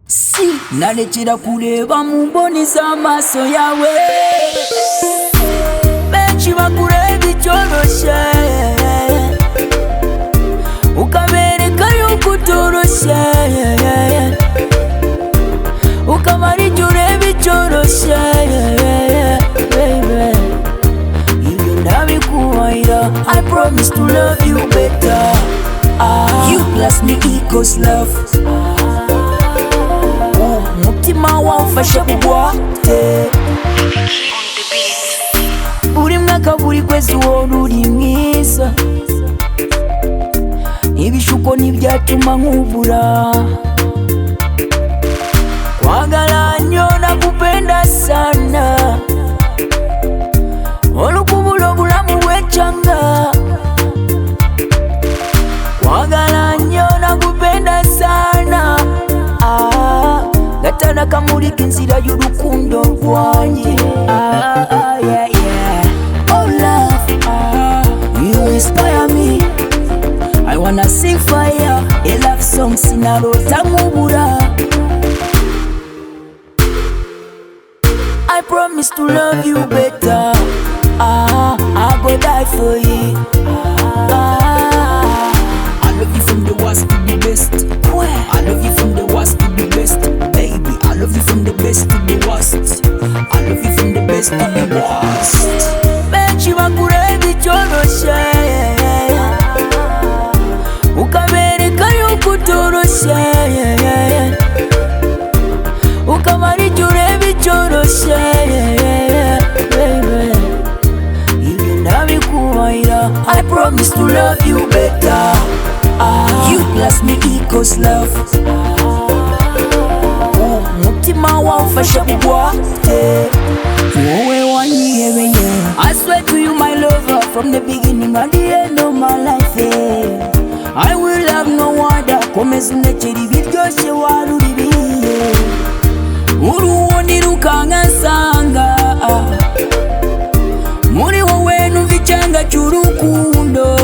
Si nalekera kureba mu mboni z'amaso yawe, benshi bakureba icyoroshye ukabereka yuko utoroshye, ukamara igihe ureba icyoroshye, baby. Ibyo ndabikubahira, I promise to love you better. You plus me equals love. Mutima wamfashe bugwate, buri mwaka buri kwezi ubona uri mwiza, ibishuko ntibyatuma nkubura. Wagalanyo nakupenda sana, olukubula bulamu bwechanga. Wagalanyo nakupenda sana, gatana kamulika inzira y'urukundo rwanjye. Yeah, yeah. Oh love, you inspire me. I wanna sing fire, a love song sinarota nkubura. I promise to love you better. I go die for you. I love you from the worst to the best. I love you from the worst to the best, baby. I love you from the best to the worst. I love you from the best to the worst. Benshi bakureba icyoroshye ukabereka yuko utoroshye, ukamara igihe ureba icyoroshye, baby. Ibyo ndabikubahira, I promise to love you better. You plus me equals love. Mutima wamfashe bugwate, wowe wanyiyebeye. I swear to you my lover, from the beginning and the end of my life, yeah. I will have no other. Komeza unekere ibiryoshye waruribiye, uruwundi rukankasanga, muri wowe numva icyanga cy'urukundo.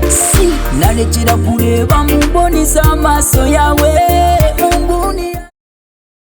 Si nalekera kureba mu mboni z'amaso yawe.